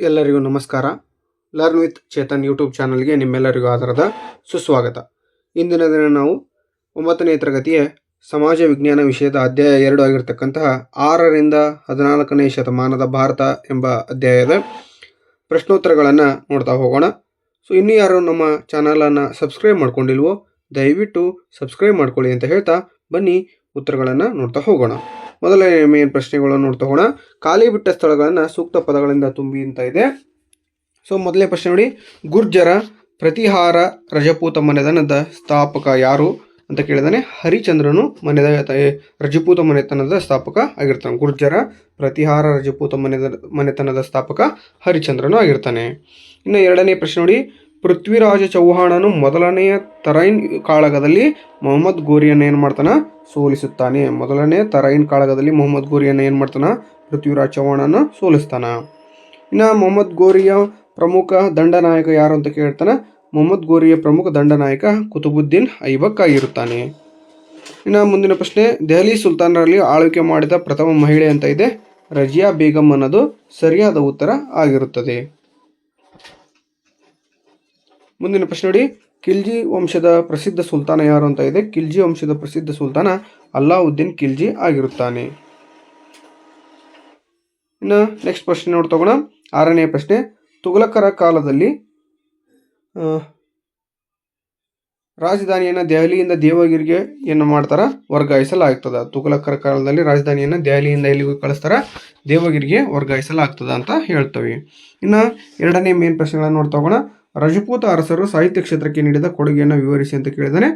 ಎಲ್ಲರಿಗೂ ನಮಸ್ಕಾರ. Learn with Chetan YouTube ಚಾನಲ್ಗೆ ನಿಮ್ಮೆಲ್ಲರಿಗೂ ಆಧಾರದ ಸುಸ್ವಾಗತ. ಇಂದಿನ ದಿನ ನಾವು 9ನೇ ತರಗತಿಯ ಸಮಾಜ ವಿಜ್ಞಾನ ವಿಷಯದ ಅಧ್ಯಾಯ 2 ಆಗಿರತಕ್ಕಂತಹ 6ರಿಂದ 14ನೇ ಶತಮಾನದ ಭಾರತ ಎಂಬ ಅಧ್ಯಾಯದ ಪ್ರಶ್ನೋತ್ತರಗಳನ್ನು ನೋಡ್ತಾ ಹೋಗೋಣ. ಇನ್ನೂ ಯಾರು ನಮ್ಮ ಚಾನಲನ್ನು ಸಬ್ಸ್ಕ್ರೈಬ್ ಮಾಡ್ಕೊಂಡಿಲ್ವೋ ದಯವಿಟ್ಟು ಸಬ್ಸ್ಕ್ರೈಬ್ ಮಾಡ್ಕೊಳ್ಳಿ ಅಂತ ಹೇಳ್ತಾ ಬನ್ನಿ ಉತ್ತರಗಳನ್ನು ನೋಡ್ತಾ ಹೋಗೋಣ. ಮೊದಲನೇ ಮೇನ್ ಪ್ರಶ್ನೆಗಳನ್ನು ನೋಡ್ತಾ ಹೋಗೋಣ. ಖಾಲಿ ಬಿಟ್ಟ ಸ್ಥಳಗಳನ್ನು ಸೂಕ್ತ ಪದಗಳಿಂದ ತುಂಬಿ ಅಂತ ಇದೆ. ಮೊದಲನೇ ಪ್ರಶ್ನೆ ನೋಡಿ, ಗುರ್ಜರ ಪ್ರತಿಹಾರ ರಜಪೂತ ಮನೆತನದ ಸ್ಥಾಪಕ ಯಾರು ಅಂತ ಕೇಳಿದಾನೆ. ಹರಿಚಂದ್ರನು ರಜಪೂತ ಮನೆತನದ ಸ್ಥಾಪಕ ಆಗಿರ್ತಾನೆ. ಗುರ್ಜರ ಪ್ರತಿಹಾರ ರಜಪೂತ ಮನೆತನದ ಸ್ಥಾಪಕ ಹರಿಚಂದ್ರನು ಆಗಿರ್ತಾನೆ. ಇನ್ನು ಎರಡನೇ ಪ್ರಶ್ನೆ ನೋಡಿ, ಪೃಥ್ವಿರಾಜ ಚೌಹಾಣನು ಮೊದಲನೆಯ ತರೈನ್ ಕಾಳಗದಲ್ಲಿ ಮೊಹಮ್ಮದ್ ಗೋರಿಯನ್ನು ಏನು ಮಾಡ್ತಾನೆ? ಸೋಲಿಸುತ್ತಾನೆ. ಮೊದಲನೇ ತರೈನ್ ಕಾಳಗದಲ್ಲಿ ಮೊಹಮ್ಮದ್ ಗೋರಿಯನ್ನು ಏನು ಮಾಡ್ತಾನೆ? ಪೃಥ್ವಿರಾಜ ಚೌಹಾಣನ ಸೋಲಿಸ್ತಾನ. ಇನ್ನು ಮೊಹಮ್ಮದ್ ಗೋರಿಯ ಪ್ರಮುಖ ದಂಡನಾಯಕ ಯಾರು ಅಂತ ಕೇಳ್ತಾನೆ. ಮೊಹಮ್ಮದ್ ಗೋರಿಯ ಪ್ರಮುಖ ದಂಡನಾಯಕ ಕುತುಬುದ್ದೀನ್ ಐಬಕ್ ಆಗಿರುತ್ತಾನೆ. ಇನ್ನು ಮುಂದಿನ ಪ್ರಶ್ನೆ, ದೆಹಲಿ ಸುಲ್ತಾನರಲ್ಲಿ ಆಳ್ವಿಕೆ ಮಾಡಿದ ಪ್ರಥಮ ಮಹಿಳೆ ಅಂತ ಇದೆ. ರಜಿಯಾ ಬೇಗಂ ಅನ್ನೋದು ಸರಿಯಾದ ಉತ್ತರ ಆಗಿರುತ್ತದೆ. ಮುಂದಿನ ಪ್ರಶ್ನೆ ನೋಡಿ, ಖಿಲ್ಜಿ ವಂಶದ ಪ್ರಸಿದ್ಧ ಸುಲ್ತಾನ ಯಾರು ಅಂತ ಇದೆ. ಖಿಲ್ಜಿ ವಂಶದ ಪ್ರಸಿದ್ಧ ಸುಲ್ತಾನ ಅಲ್ಲಾವುದ್ದೀನ್ ಖಿಲ್ಜಿ ಆಗಿರುತ್ತಾನೆ. ಇನ್ನು ನೆಕ್ಸ್ಟ್ ಪ್ರಶ್ನೆ ನೋಡ್ತಗೋಣ. 6ನೇ ಪ್ರಶ್ನೆ, ತುಘಲಕರ ಕಾಲದಲ್ಲಿ ರಾಜಧಾನಿಯನ್ನು ದೆಹಲಿಯಿಂದ ದೇವಗಿರಿಗೆ ಏನು ಮಾಡ್ತಾರ? ವರ್ಗಾಯಿಸಲಾಗ್ತದ. ತುಘಲಕರ ಕಾಲದಲ್ಲಿ ರಾಜಧಾನಿಯನ್ನು ದೆಹಲಿಯಿಂದ ಎಲ್ಲಿಗೂ ಕಳಿಸ್ತಾರ? ದೇವಗಿರಿಗೆ ವರ್ಗಾಯಿಸಲಾಗ್ತದ ಅಂತ ಹೇಳ್ತವೆ. ಇನ್ನು ಎರಡನೇ ಮೇನ್ ಪ್ರಶ್ನೆಗಳನ್ನು ನೋಡ್ತಾ ಹೋಗೋಣ. ರಜಪೂತ ಅರಸರು ಸಾಹಿತ್ಯ ಕ್ಷೇತ್ರಕ್ಕೆ ನೀಡಿದ ಕೊಡುಗೆಯನ್ನು ವಿವರಿಸಿ ಅಂತ ಕೇಳಿದಾನೆ.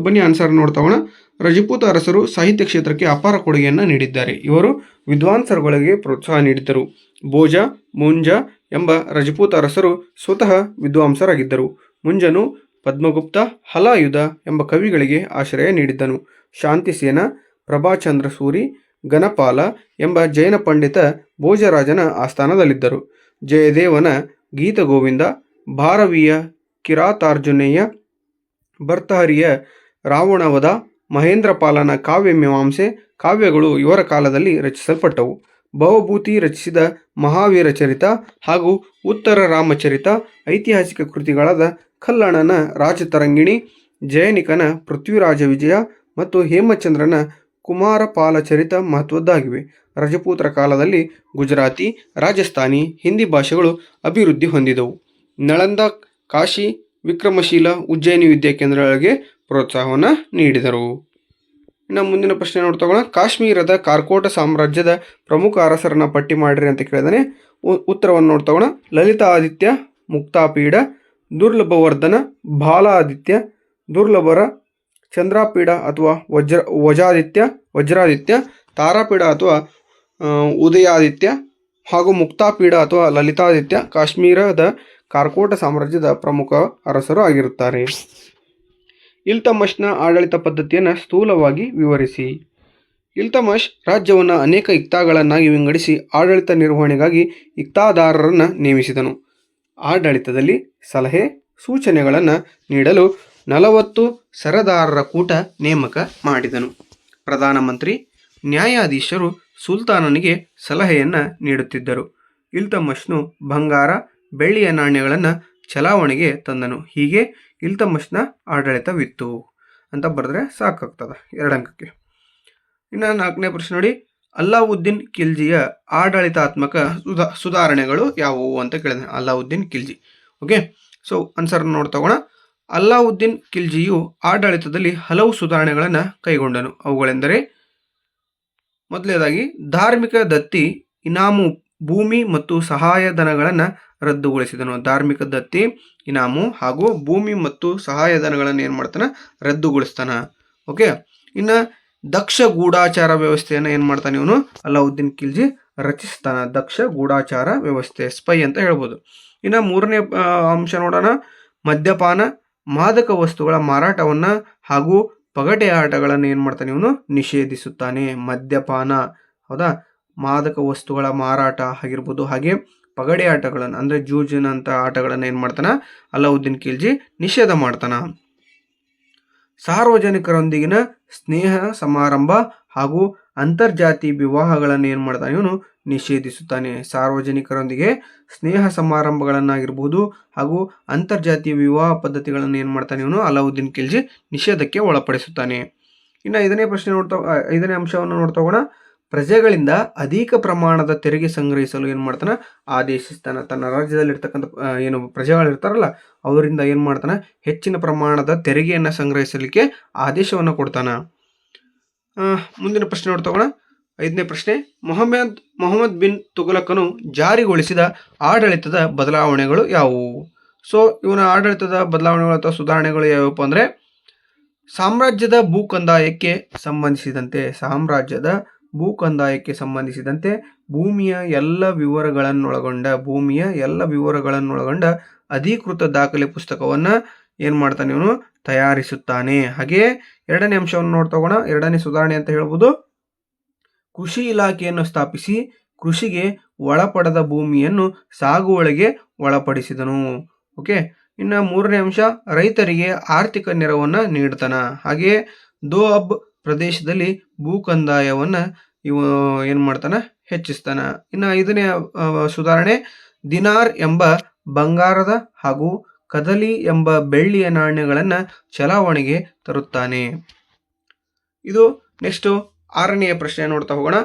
ಬನ್ನಿ ಆನ್ಸರ್ ನೋಡ್ತಾ ಹೋಗೋಣ. ರಜಪೂತ ಅರಸರು ಸಾಹಿತ್ಯ ಕ್ಷೇತ್ರಕ್ಕೆ ಅಪಾರ ಕೊಡುಗೆಯನ್ನು ನೀಡಿದ್ದಾರೆ. ಇವರು ವಿದ್ವಾಂಸರುಗಳಿಗೆ ಪ್ರೋತ್ಸಾಹ ನೀಡಿದ್ದರು. ಭೋಜ, ಮುಂಜ ಎಂಬ ರಜಪೂತ ಅರಸರು ಸ್ವತಃ ವಿದ್ವಾಂಸರಾಗಿದ್ದರು. ಮುಂಜನು ಪದ್ಮಗುಪ್ತ, ಹಲಾಯುಧ ಎಂಬ ಕವಿಗಳಿಗೆ ಆಶ್ರಯ ನೀಡಿದ್ದನು. ಶಾಂತಿಸೇನ, ಪ್ರಭಾಚಂದ್ರ ಸೂರಿ, ಗಣಪಾಲ ಎಂಬ ಜೈನ ಪಂಡಿತ ಭೋಜರಾಜನ ಆಸ್ಥಾನದಲ್ಲಿದ್ದರು. ಜಯದೇವನ ಗೀತಗೋವಿಂದ, ಭಾರವಿಯ ಕಿರಾತಾರ್ಜುನೇಯ, ಭರ್ತಹರಿಯ ರಾವಣವಧ, ಮಹೇಂದ್ರಪಾಲನ ಕಾವ್ಯಮೀಮಾಂಸೆ ಕಾವ್ಯಗಳು ಇವರ ಕಾಲದಲ್ಲಿ ರಚಿಸಲ್ಪಟ್ಟವು. ಭವಭೂತಿ ರಚಿಸಿದ ಮಹಾವೀರ ಚರಿತ ಹಾಗೂ ಉತ್ತರ ರಾಮಚರಿತ ಐತಿಹಾಸಿಕ ಕೃತಿಗಳಾದ ಕಲ್ಲಣನ ರಾಜತರಂಗಿಣಿ, ಜಯನಿಕನ ಪೃಥ್ವಿರಾಜ ವಿಜಯ ಮತ್ತು ಹೇಮಚಂದ್ರನ ಕುಮಾರಪಾಲ ಚರಿತ ಮಹತ್ವದ್ದಾಗಿವೆ. ರಜಪೂತರ ಕಾಲದಲ್ಲಿ ಗುಜರಾತಿ, ರಾಜಸ್ಥಾನಿ, ಹಿಂದಿ ಭಾಷೆಗಳು ಅಭಿವೃದ್ಧಿ ಹೊಂದಿದವು. ನಳಂದ, ಕಾಶಿ, ವಿಕ್ರಮಶೀಲ, ಉಜ್ಜಯಿನಿ ವಿದ್ಯಾಕೇಂದ್ರಗಳಿಗೆ ಪ್ರೋತ್ಸಾಹವನ್ನು ನೀಡಿದರು. ಇನ್ನು ಮುಂದಿನ ಪ್ರಶ್ನೆ ನೋಡ್ತಗೋಣ. ಕಾಶ್ಮೀರದ ಕಾರ್ಕೋಟ ಸಾಮ್ರಾಜ್ಯದ ಪ್ರಮುಖ ಅರಸರನ್ನ ಪಟ್ಟಿ ಮಾಡಿರಿ ಅಂತ ಕೇಳಿದಾನೆ. ಉತ್ತರವನ್ನು ನೋಡ್ತಗೋಣ. ಲಲಿತಾದಿತ್ಯ, ಮುಕ್ತಾಪೀಡ, ದುರ್ಲಭವರ್ಧನ, ಬಾಲಾದಿತ್ಯ, ದುರ್ಲಭರ, ಚಂದ್ರಾಪೀಡ ಅಥವಾ ವಜ್ರಾದಿತ್ಯ, ತಾರಾಪೀಡ ಅಥವಾ ಉದಯಾದಿತ್ಯ ಹಾಗೂ ಮುಕ್ತಾಪೀಡ ಅಥವಾ ಲಲಿತಾದಿತ್ಯ ಕಾಶ್ಮೀರದ ಕಾರ್ಕೋಟ ಸಾಮ್ರಾಜ್ಯದ ಪ್ರಮುಖ ಅರಸರು ಆಗಿರುತ್ತಾರೆ. ಇಲ್ತಮಶ್ನ ಆಡಳಿತ ಪದ್ಧತಿಯನ್ನು ಸ್ಥೂಲವಾಗಿ ವಿವರಿಸಿ. ಇಲ್ತಮಶ್ ರಾಜ್ಯವನ್ನು ಅನೇಕ ಇಕ್ತಾಗಳನ್ನಾಗಿ ವಿಂಗಡಿಸಿ ಆಡಳಿತ ನಿರ್ವಹಣೆಗಾಗಿ ಇಕ್ತಾದಾರರನ್ನು ನೇಮಿಸಿದನು. ಆಡಳಿತದಲ್ಲಿ ಸಲಹೆ ಸೂಚನೆಗಳನ್ನು ನೀಡಲು 40 ಸರದಾರರ ಕೂಟ ನೇಮಕ ಮಾಡಿದನು. ಪ್ರಧಾನಮಂತ್ರಿ, ನ್ಯಾಯಾಧೀಶರು ಸುಲ್ತಾನನಿಗೆ ಸಲಹೆಯನ್ನು ನೀಡುತ್ತಿದ್ದರು. ಇಲ್ತಮಶ್ನು ಬಂಗಾರ, ಬೆಳ್ಳಿಯ ನಾಣ್ಯಗಳನ್ನು ಚಲಾವಣೆಗೆ ತಂದನು. ಹೀಗೆ ಇಲ್ತಮಶ್ನ ಆಡಳಿತವಿತ್ತು ಅಂತ ಬರೆದ್ರೆ ಸಾಕಾಗ್ತದೆ 2 ಅಂಕಕ್ಕೆ. ಇನ್ನು 4ನೇ ಪ್ರಶ್ನೆ ನೋಡಿ, ಅಲ್ಲಾವುದ್ದೀನ್ ಖಿಲ್ಜಿಯ ಆಡಳಿತಾತ್ಮಕ ಸುಧಾರಣೆಗಳು ಯಾವುವು ಅಂತ ಕೇಳಿದೆ. ಅಲ್ಲಾವುದ್ದೀನ್ ಖಿಲ್ಜಿ. ಓಕೆ, ಆನ್ಸರ್ ನೋಡ್ತಗೋಣ. ಅಲ್ಲಾವುದ್ದೀನ್ ಖಿಲ್ಜಿಯು ಆಡಳಿತದಲ್ಲಿ ಹಲವು ಸುಧಾರಣೆಗಳನ್ನು ಕೈಗೊಂಡನು. ಅವುಗಳೆಂದರೆ, ಮೊದಲನೇದಾಗಿ ಧಾರ್ಮಿಕ ದತ್ತಿ, ಇನಾಮು, ಭೂಮಿ ಮತ್ತು ಸಹಾಯಧನಗಳನ್ನು ರದ್ದುಗೊಳಿಸಿದನು. ಧಾರ್ಮಿಕ ದತ್ತಿ, ಇನಾಮು ಹಾಗೂ ಭೂಮಿ ಮತ್ತು ಸಹಾಯಧನಗಳನ್ನು ಏನು ಮಾಡ್ತಾನೆ? ರದ್ದುಗೊಳಿಸ್ತಾನೆ. ಓಕೆ, ಇನ್ನು ದಕ್ಷ ಗೂಢಾಚಾರ ವ್ಯವಸ್ಥೆಯನ್ನು ಏನು ಮಾಡ್ತಾನೆ ಇವನು? ಅಲ್ಲಾವುದ್ದೀನ್ ಖಿಲ್ಜಿ ರಚಿಸ್ತಾನೆ. ದಕ್ಷ ಗೂಢಾಚಾರ ವ್ಯವಸ್ಥೆ, ಸ್ಪೈ ಅಂತ ಹೇಳ್ಬೋದು. ಇನ್ನು 3ನೇ ಅಂಶ ನೋಡೋಣ. ಮದ್ಯಪಾನ, ಮಾದಕ ವಸ್ತುಗಳ ಮಾರಾಟವನ್ನು ಹಾಗೂ ಪಗಡೆ ಆಟಗಳನ್ನು ಏನು ಮಾಡ್ತಾನೆ ಇವನು? ನಿಷೇಧಿಸುತ್ತಾನೆ. ಮದ್ಯಪಾನ, ಹೌದಾ, ಮಾದಕ ವಸ್ತುಗಳ ಮಾರಾಟ ಆಗಿರ್ಬೋದು, ಹಾಗೆ ಪಗಡೆ ಆಟಗಳನ್ನು ಅಂದರೆ ಜೂಜಿನಂಥ ಆಟಗಳನ್ನು ಏನು ಮಾಡ್ತಾನೆ? ಅಲ್ಲಾವುದ್ದೀನ್ ಖಿಲ್ಜಿ ನಿಷೇಧ ಮಾಡ್ತಾನೆ. ಸಾರ್ವಜನಿಕರೊಂದಿಗಿನ ಸ್ನೇಹ ಸಮಾರಂಭ ಹಾಗೂ ಅಂತರ್ಜಾತಿ ವಿವಾಹಗಳನ್ನು ಏನು ಮಾಡ್ತಾನೆ ಇವನು? ನಿಷೇಧಿಸುತ್ತಾನೆ. ಸಾರ್ವಜನಿಕರೊಂದಿಗೆ ಸ್ನೇಹ ಸಮಾರಂಭಗಳನ್ನಾಗಿರ್ಬೋದು ಹಾಗೂ ಅಂತರ್ಜಾತೀಯ ವಿವಾಹ ಪದ್ಧತಿಗಳನ್ನು ಏನು ಮಾಡ್ತಾನೆ ಇವನು ಅಲಾವುದ್ದೀನ್ ಖಿಲ್ಜಿ ನಿಷೇಧಕ್ಕೆ ಒಳಪಡಿಸುತ್ತಾನೆ. ಇನ್ನು ಐದನೇ ಅಂಶವನ್ನು ನೋಡ್ತಾ ಹೋಗೋಣ. ಪ್ರಜೆಗಳಿಂದ ಅಧಿಕ ಪ್ರಮಾಣದ ತೆರಿಗೆ ಸಂಗ್ರಹಿಸಲು ಏನು ಮಾಡ್ತಾನೆ ಆದೇಶಿಸ್ತಾನೆ. ತನ್ನ ರಾಜ್ಯದಲ್ಲಿರ್ತಕ್ಕಂಥ ಏನು ಪ್ರಜೆಗಳಿರ್ತಾರಲ್ಲ ಅವರಿಂದ ಏನು ಮಾಡ್ತಾನೆ ಹೆಚ್ಚಿನ ಪ್ರಮಾಣದ ತೆರಿಗೆಯನ್ನು ಸಂಗ್ರಹಿಸಲಿಕ್ಕೆ ಆದೇಶವನ್ನು ಕೊಡ್ತಾನೆ. ಮುಂದಿನ ಪ್ರಶ್ನೆ ನೋಡ್ತಾ ಹೋಗೋಣ. 5ನೇ ಪ್ರಶ್ನೆ, ಮೊಹಮ್ಮದ್ ಬಿನ್ ತುಘಲಕನು ಜಾರಿಗೊಳಿಸಿದ ಆಡಳಿತದ ಬದಲಾವಣೆಗಳು ಯಾವುವು? ಸೊ ಇವನ ಆಡಳಿತದ ಬದಲಾವಣೆಗಳು ಅಥವಾ ಸುಧಾರಣೆಗಳು ಯಾವಪ್ಪ ಅಂದರೆ ಸಾಮ್ರಾಜ್ಯದ ಭೂಕಂದಾಯಕ್ಕೆ ಸಂಬಂಧಿಸಿದಂತೆ ಭೂಮಿಯ ಎಲ್ಲ ವಿವರಗಳನ್ನೊಳಗೊಂಡ ಅಧಿಕೃತ ದಾಖಲೆ ಪುಸ್ತಕವನ್ನು ಏನು ಮಾಡ್ತಾನೆ ಇವನು ತಯಾರಿಸುತ್ತಾನೆ. ಹಾಗೆಯೇ 2ನೇ ಅಂಶವನ್ನು ನೋಡ್ತಾ ಹೋಗೋಣ. 2ನೇ ಸುಧಾರಣೆ ಅಂತ ಹೇಳ್ಬೋದು, ಕೃಷಿ ಇಲಾಖೆಯನ್ನು ಸ್ಥಾಪಿಸಿ ಕೃಷಿಗೆ ಒಳಪಡದ ಭೂಮಿಯನ್ನು ಸಾಗುವಳಿಗೆ ಒಳಪಡಿಸಿದನು. ಓಕೆ. ಇನ್ನು 3ನೇ ಅಂಶ, ರೈತರಿಗೆ ಆರ್ಥಿಕ ನೆರವನ್ನು ನೀಡ್ತಾನ. ಹಾಗೆಯೇ ದೋಅಬ್ ಪ್ರದೇಶದಲ್ಲಿ ಭೂಕಂದಾಯವನ್ನು ಇವ ಏನು ಮಾಡ್ತಾನ ಹೆಚ್ಚಿಸ್ತಾನ. ಇನ್ನು 5ನೇ ಸುಧಾರಣೆ, ದಿನಾರ್ ಎಂಬ ಬಂಗಾರದ ಹಾಗೂ ಕದಲಿ ಎಂಬ ಬೆಳ್ಳಿಯ ನಾಣ್ಯಗಳನ್ನು ಚಲಾವಣೆಗೆ ತರುತ್ತಾನೆ. ಇದು ನೆಕ್ಸ್ಟ್ 6ನೆಯ ಪ್ರಶ್ನೆ ನೋಡ್ತಾ ಹೋಗೋಣ.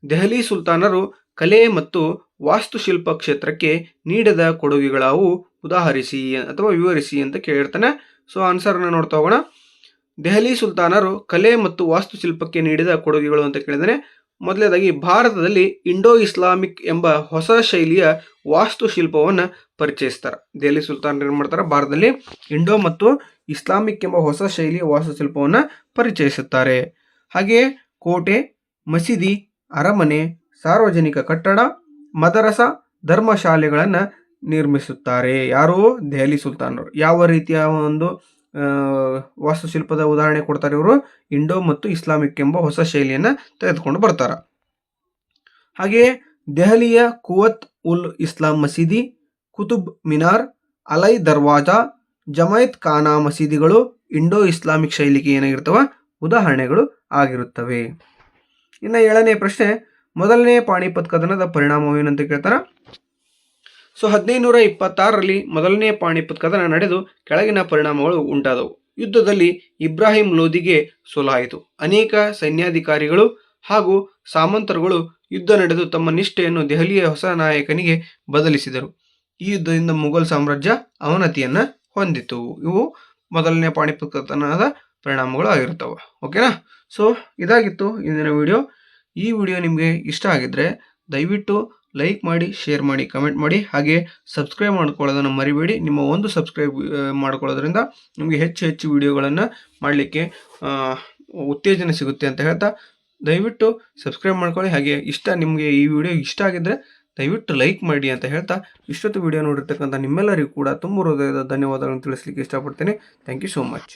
ದೆಹಲಿ ಸುಲ್ತಾನರು ಕಲೆ ಮತ್ತು ವಾಸ್ತುಶಿಲ್ಪ ಕ್ಷೇತ್ರಕ್ಕೆ ನೀಡಿದ ಕೊಡುಗೆಗಳಾವು ಉದಾಹರಿಸಿ ಅಥವಾ ವಿವರಿಸಿ ಅಂತ ಕೇಳಿರ್ತಾನೆ. ಸೊ ಆನ್ಸರ್ನ ನೋಡ್ತಾ ಹೋಗೋಣ. ದೆಹಲಿ ಸುಲ್ತಾನರು ಕಲೆ ಮತ್ತು ವಾಸ್ತುಶಿಲ್ಪಕ್ಕೆ ನೀಡಿದ ಕೊಡುಗೆಗಳು ಅಂತ ಕೇಳಿದರೆ, ಮೊದಲನೇದಾಗಿ ಭಾರತದಲ್ಲಿ ಇಂಡೋ ಇಸ್ಲಾಮಿಕ್ ಎಂಬ ಹೊಸ ಶೈಲಿಯ ವಾಸ್ತುಶಿಲ್ಪವನ್ನು ಪರಿಚಯಿಸ್ತಾರೆ. ದೆಹಲಿ ಸುಲ್ತಾನರು ಏನು ಮಾಡ್ತಾರೆ, ಭಾರತದಲ್ಲಿ ಇಂಡೋ ಮತ್ತು ಇಸ್ಲಾಮಿಕ್ ಎಂಬ ಹೊಸ ಶೈಲಿಯ ವಾಸ್ತುಶಿಲ್ಪವನ್ನು ಪರಿಚಯಿಸುತ್ತಾರೆ. ಹಾಗೆಯೇ ಕೋಟೆ, ಮಸೀದಿ, ಅರಮನೆ, ಸಾರ್ವಜನಿಕ ಕಟ್ಟಡ, ಮದರಸ, ಧರ್ಮಶಾಲೆಗಳನ್ನು ನಿರ್ಮಿಸುತ್ತಾರೆ. ಯಾರು? ದೆಹಲಿ ಸುಲ್ತಾನರು. ಯಾವ ರೀತಿಯ ಒಂದು ವಾಸ್ತುಶಿಲ್ಪದ ಉದಾಹರಣೆ ಕೊಡ್ತಾರೆ ಇವರು? ಇಂಡೋ ಮತ್ತು ಇಸ್ಲಾಮಿಕ್ ಎಂಬ ಹೊಸ ಶೈಲಿಯನ್ನು ತೆಗೆದುಕೊಂಡು ಬರ್ತಾರೆ. ಹಾಗೆಯೇ ದೆಹಲಿಯ ಕುವತ್ ಉಲ್ ಇಸ್ಲಾಂ ಮಸೀದಿ, ಕುತುಬ್ ಮಿನಾರ್, ಅಲೈ ದರ್ವಾಜಾ, ಜಮೈತ್ ಖಾನಾ ಮಸೀದಿಗಳು ಇಂಡೋ ಇಸ್ಲಾಮಿಕ್ ಶೈಲಿಗೆ ಏನಾಗಿರ್ತವೆ? ಉದಾಹರಣೆಗಳು ಆಗಿರುತ್ತವೆ. ಇನ್ನು 7ನೇ ಪ್ರಶ್ನೆ, ಮೊದಲನೇ ಪಾಣಿಪತ್ ಕದನದ ಪರಿಣಾಮವೇನಂತ ಕೇಳ್ತಾರೆ. ಸೊ 1526ರಲ್ಲಿ ಮೊದಲನೇ ಪಾಣಿಪತ್ ಕದನ ನಡೆದು ಕೆಳಗಿನ ಪರಿಣಾಮಗಳು ಉಂಟಾದವು. ಯುದ್ಧದಲ್ಲಿ ಇಬ್ರಾಹಿಂ ಲೋದಿಗೆ ಸೋಲಾಯಿತು. ಅನೇಕ ಸೈನ್ಯಾಧಿಕಾರಿಗಳು ಹಾಗೂ ಸಾಮಂತರುಗಳು ಯುದ್ಧ ನಡೆದು ತಮ್ಮ ನಿಷ್ಠೆಯನ್ನು ದೆಹಲಿಯ ಹೊಸ ನಾಯಕನಿಗೆ ಬದಲಿಸಿದರು. ಈ ಯುದ್ಧದಿಂದ ಮುಘಲ್ ಸಾಮ್ರಾಜ್ಯ ಅವನತಿಯನ್ನು ಹೊಂದಿತು. ಇವು ಮೊದಲನೇ ಪಾಣಿಪತ್ ಕದನದ ಪರಿಣಾಮಗಳು ಆಗಿರ್ತವೆ. ಓಕೆನಾ? ಸೊ ಇದಾಗಿತ್ತು ಇಂದಿನ ವಿಡಿಯೋ. ಈ ವಿಡಿಯೋ ನಿಮಗೆ ಇಷ್ಟ ಆಗಿದ್ರೆ ದಯವಿಟ್ಟು ಲೈಕ್ ಮಾಡಿ, ಶೇರ್ ಮಾಡಿ, ಕಮೆಂಟ್ ಮಾಡಿ, ಹಾಗೆ ಸಬ್ಸ್ಕ್ರೈಬ್ ಮಾಡ್ಕೊಳ್ಳೋದನ್ನು ಮರಿಬೇಡಿ. ನಿಮ್ಮ ಒಂದು ಸಬ್ಸ್ಕ್ರೈಬ್ ಮಾಡ್ಕೊಳ್ಳೋದ್ರಿಂದ ನಿಮಗೆ ಹೆಚ್ಚು ವಿಡಿಯೋಗಳನ್ನು ಮಾಡಲಿಕ್ಕೆ ಉತ್ತೇಜನ ಸಿಗುತ್ತೆ ಅಂತ ಹೇಳ್ತಾ ದಯವಿಟ್ಟು ಸಬ್ಸ್ಕ್ರೈಬ್ ಮಾಡ್ಕೊಳ್ಳಿ. ಹಾಗೆ ನಿಮಗೆ ಈ ವಿಡಿಯೋ ಇಷ್ಟ ಆಗಿದ್ದರೆ ದಯವಿಟ್ಟು ಲೈಕ್ ಮಾಡಿ ಅಂತ ಹೇಳ್ತಾ ಇಷ್ಟೊತ್ತು ವಿಡಿಯೋ ನೋಡಿರ್ತಕ್ಕಂಥ ನಿಮ್ಮೆಲ್ಲರಿಗೂ ಕೂಡ ತುಂಬ ಹೃದಯದ ಧನ್ಯವಾದಗಳನ್ನು ತಿಳಿಸ್ಲಿಕ್ಕೆ ಇಷ್ಟಪಡ್ತೇನೆ. Thank you so much.